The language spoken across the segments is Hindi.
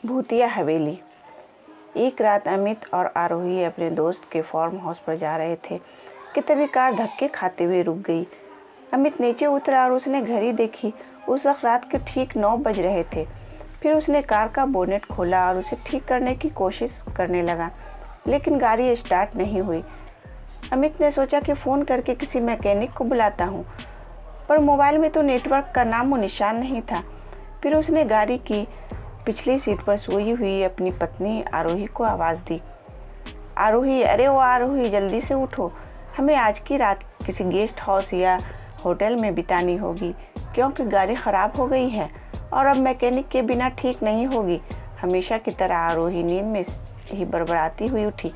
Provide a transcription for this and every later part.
भूतिया हवेली। एक रात अमित और आरोही अपने दोस्त के फार्म हाउस पर जा रहे थे कि तभी कार धक्के खाते हुए रुक गई। अमित नीचे उतरा और उसने घड़ी देखी। उस वक्त रात के ठीक 9 बज रहे थे। फिर उसने कार का बोनेट खोला और उसे ठीक करने की कोशिश करने लगा, लेकिन गाड़ी स्टार्ट नहीं हुई। अमित ने सोचा कि फ़ोन करके किसी मैकेनिक को बुलाता हूँ, पर मोबाइल में तो नेटवर्क का नामो निशान नहीं था। फिर उसने गाड़ी की पिछली सीट पर सोई हुई अपनी पत्नी आरोही को आवाज़ दी। आरोही, अरे वो आरोही, जल्दी से उठो, हमें आज की रात किसी गेस्ट हाउस या होटल में बितानी होगी, क्योंकि गाड़ी ख़राब हो गई है और अब मैकेनिक के बिना ठीक नहीं होगी। हमेशा की तरह आरोही नींद में ही बड़बड़ाती हुई उठी।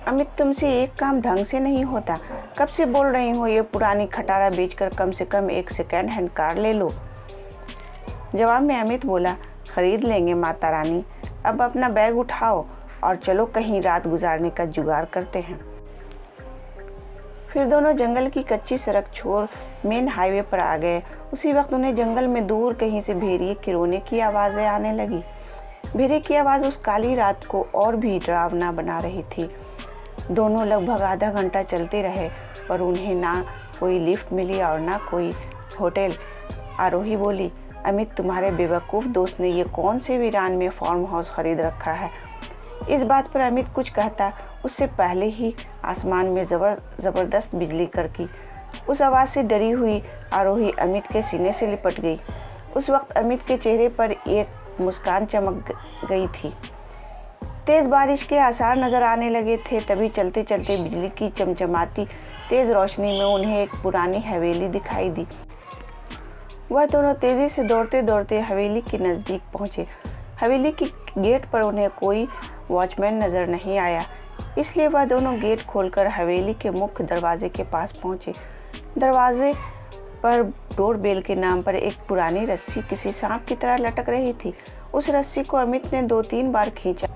अमित, तुमसे एक काम ढंग से नहीं होता। कब से बोल रही हो ये पुरानी खटारा बेचकर कम से कम एक सेकेंड हैंड कार ले लो। जवाब में अमित बोला, खरीद लेंगे माता रानी, अब अपना बैग उठाओ और चलो कहीं रात गुजारने का जुगाड़ करते हैं। फिर दोनों जंगल की कच्ची सड़क छोड़ मेन हाईवे पर आ गए। उसी वक्त उन्हें जंगल में दूर कहीं से भेड़िए के रोने की आवाज़ें आने लगी। भेड़िए की आवाज़ उस काली रात को और भी डरावना बना रही थी। दोनों लगभग आधा घंटा चलते रहे, पर उन्हें ना कोई लिफ्ट मिली और ना कोई होटल। आरोही बोली, अमित, तुम्हारे बेवकूफ़ दोस्त ने ये कौन से वीरान में फार्म हाउस खरीद रखा है। इस बात पर अमित कुछ कहता उससे पहले ही आसमान में ज़बरदस्त बिजली कड़की। उस आवाज़ से डरी हुई आरोही अमित के सीने से लिपट गई। उस वक्त अमित के चेहरे पर एक मुस्कान चमक गई थी। तेज़ बारिश के आसार नज़र आने लगे थे। तभी चलते चलते बिजली की चमचमाती तेज़ रोशनी में उन्हें एक पुरानी हवेली दिखाई दी। वह दोनों तेज़ी से दौड़ते दौड़ते हवेली के नज़दीक पहुँचे। हवेली की गेट पर उन्हें कोई वॉचमैन नज़र नहीं आया, इसलिए वह दोनों गेट खोलकर हवेली के मुख्य दरवाजे के पास पहुँचे। दरवाजे पर डोर बेल के नाम पर एक पुरानी रस्सी किसी सांप की तरह लटक रही थी। उस रस्सी को अमित ने 2-3 बार खींचा,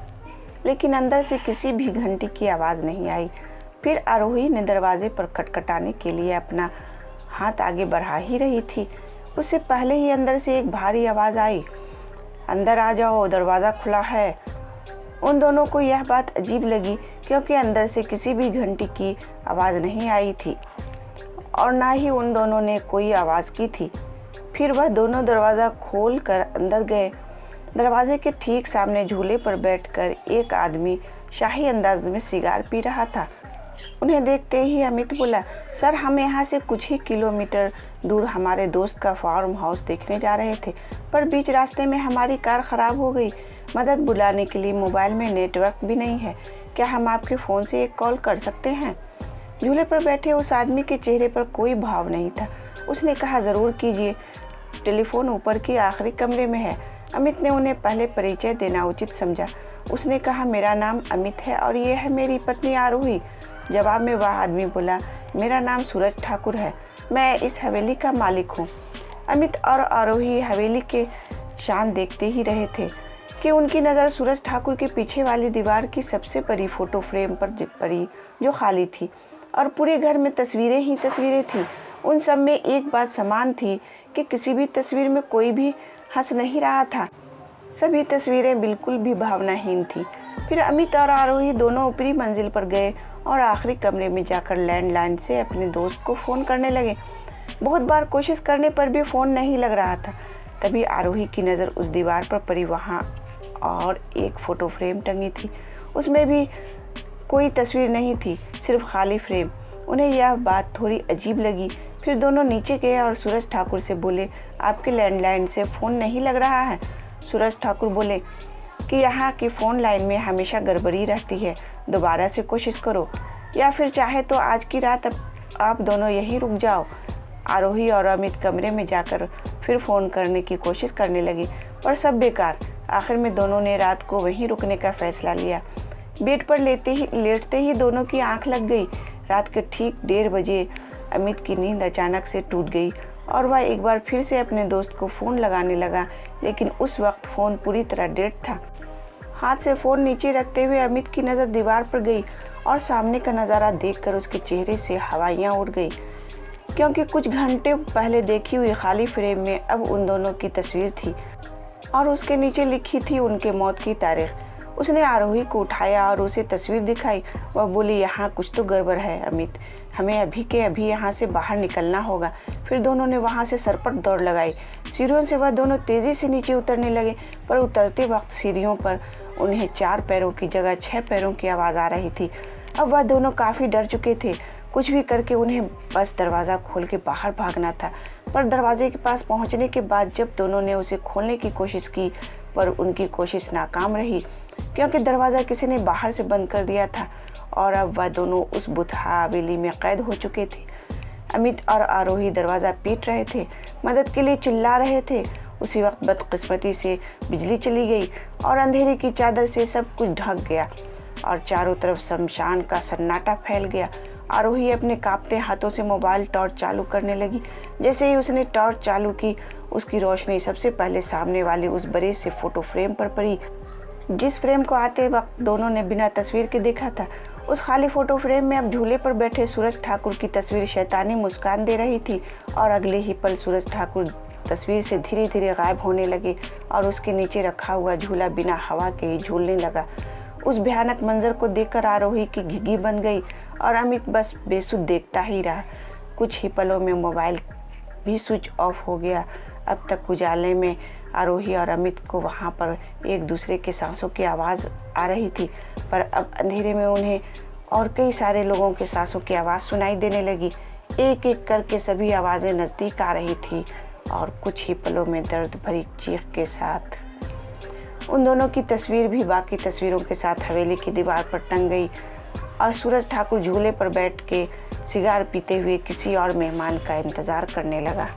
लेकिन अंदर से किसी भी घंटी की आवाज़ नहीं आई। फिर आरोही ने दरवाजे पर खटखटाने के लिए अपना हाथ आगे बढ़ा ही रही थी, उससे पहले ही अंदर से एक भारी आवाज़ आई, अंदर आ जाओ, दरवाज़ा खुला है। उन दोनों को यह बात अजीब लगी, क्योंकि अंदर से किसी भी घंटी की आवाज़ नहीं आई थी और ना ही उन दोनों ने कोई आवाज़ की थी। फिर वह दोनों दरवाज़ा खोल कर अंदर गए। दरवाजे के ठीक सामने झूले पर बैठकर एक आदमी शाही अंदाज में सिगार पी रहा था। उन्हें देखते ही अमित बोला, सर, हम यहाँ से कुछ ही किलोमीटर दूर हमारे दोस्त का फार्म हाउस देखने जा रहे थे, पर बीच रास्ते में हमारी कार ख़राब हो गई। मदद बुलाने के लिए मोबाइल में नेटवर्क भी नहीं है। क्या हम आपके फ़ोन से एक कॉल कर सकते हैं। झूले पर बैठे उस आदमी के चेहरे पर कोई भाव नहीं था। उसने कहा, ज़रूर कीजिए, टेलीफोन ऊपर के आखिरी कमरे में है। अमित ने उन्हें पहले परिचय देना उचित समझा। उसने कहा, मेरा नाम अमित है और ये है मेरी पत्नी आरोही। जवाब में वह आदमी बोला, मेरा नाम सूरज ठाकुर है, मैं इस हवेली का मालिक हूँ। अमित और आरोही हवेली के शान देखते ही रहे थे कि उनकी नज़र सूरज ठाकुर के पीछे वाली दीवार की सबसे बड़ी फ़ोटो फ्रेम पर पड़ी, जो खाली थी, और पूरे घर में तस्वीरें ही तस्वीरें थीं। उन सब में एक बात समान थी कि किसी भी तस्वीर में कोई भी हंस नहीं रहा था। सभी तस्वीरें बिल्कुल भी भावनाहीन थीं। फिर अमित और आरोही दोनों ऊपरी मंजिल पर गए और आखिरी कमरे में जाकर लैंडलाइन से अपने दोस्त को फ़ोन करने लगे। बहुत बार कोशिश करने पर भी फ़ोन नहीं लग रहा था। तभी आरोही की नज़र उस दीवार पर पड़ी। वहाँ और एक फ़ोटो फ्रेम टंगी थी, उसमें भी कोई तस्वीर नहीं थी, सिर्फ खाली फ्रेम। उन्हें यह बात थोड़ी अजीब लगी। फिर दोनों नीचे गए और सूरज ठाकुर से बोले, आपके लैंडलाइन से फ़ोन नहीं लग रहा है। सूरज ठाकुर बोले कि यहाँ की फ़ोन लाइन में हमेशा गड़बड़ी रहती है, दोबारा से कोशिश करो, या फिर चाहे तो आज की रात आप दोनों यहीं रुक जाओ। आरोही और अमित कमरे में जाकर फिर फ़ोन करने की कोशिश करने लगी, पर सब बेकार। आखिर में दोनों ने रात को वहीं रुकने का फ़ैसला लिया। बेड पर लेटते ही दोनों की आंख लग गई। रात के ठीक 1:30 बजे अमित की नींद अचानक से टूट गई और वह एक बार फिर से अपने दोस्त को फ़ोन लगाने लगा, लेकिन उस वक्त फ़ोन पूरी तरह डेड था। हाथ से फ़ोन नीचे रखते हुए अमित की नज़र दीवार पर गई और सामने का नज़ारा देखकर उसके चेहरे से हवाइयाँ उड़ गई, क्योंकि कुछ घंटे पहले देखी हुई खाली फ्रेम में अब उन दोनों की तस्वीर थी। और उसके नीचे लिखी थी उनके मौत की तारीख। उसने आरोही को उठाया और उसे तस्वीर दिखाई। वह बोली, यहाँ कुछ तो गड़बड़ है अमित, हमें अभी के अभी यहाँ से बाहर निकलना होगा। फिर दोनों ने वहाँ से सरपट दौड़ लगाई। सीढ़ियों से वह दोनों तेज़ी से नीचे उतरने लगे, पर उतरते वक्त सीढ़ियों पर उन्हें 4 पैरों की जगह 6 पैरों की आवाज़ आ रही थी। अब वह दोनों काफ़ी डर चुके थे। कुछ भी करके उन्हें बस दरवाज़ा खोल के बाहर भागना था। पर दरवाजे के पास पहुंचने के बाद जब दोनों ने उसे खोलने की कोशिश की, पर उनकी कोशिश नाकाम रही, क्योंकि दरवाज़ा किसी ने बाहर से बंद कर दिया था और अब वह दोनों उस बुतहा हवेली में कैद हो चुके थे। अमित और आरोही दरवाज़ा पीट रहे थे, मदद के लिए चिल्ला रहे थे। उसी वक्त बदकिस्मती से बिजली चली गई और अंधेरे की चादर से सब कुछ ढक गया और चारों तरफ शमशान का सन्नाटा फैल गया। आरोही अपने कांपते हाथों से मोबाइल टॉर्च चालू करने लगी। जैसे ही उसने टॉर्च चालू की, उसकी रोशनी सबसे पहले सामने वाले उस बड़े से फोटो फ्रेम पर पड़ी, जिस फ्रेम को आते वक्त दोनों ने बिना तस्वीर के देखा था। उस खाली फोटो फ्रेम में अब झूले पर बैठे सूरज ठाकुर की तस्वीर शैतानी मुस्कान दे रही थी और अगले ही पल सूरज ठाकुर तस्वीर से धीरे धीरे गायब होने लगे और उसके नीचे रखा हुआ झूला बिना हवा के ही झूलने लगा। उस भयानक मंजर को देखकर आरोही की घिघी बन गई और अमित बस बेसुध देखता ही रहा। कुछ ही पलों में मोबाइल भी स्विच ऑफ हो गया। अब तक उजाले में आरोही और अमित को वहाँ पर एक दूसरे के सांसों की आवाज़ आ रही थी, पर अब अंधेरे में उन्हें और कई सारे लोगों के सांसों की आवाज़ सुनाई देने लगी। एक एक करके सभी आवाज़ें नज़दीक आ रही थी और कुछ ही पलों में दर्द भरी चीख के साथ उन दोनों की तस्वीर भी बाकी तस्वीरों के साथ हवेली की दीवार पर टंग गई और सूरज ठाकुर झूले पर बैठ के सिगार पीते हुए किसी और मेहमान का इंतज़ार करने लगा।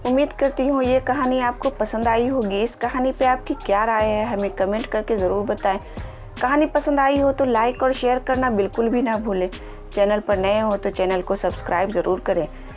उम्मीद करती हूँ ये कहानी आपको पसंद आई होगी। इस कहानी पे आपकी क्या राय है हमें कमेंट करके ज़रूर बताएं। कहानी पसंद आई हो तो लाइक और शेयर करना बिल्कुल भी ना भूलें। चैनल पर नए हो तो चैनल को सब्सक्राइब ज़रूर करें।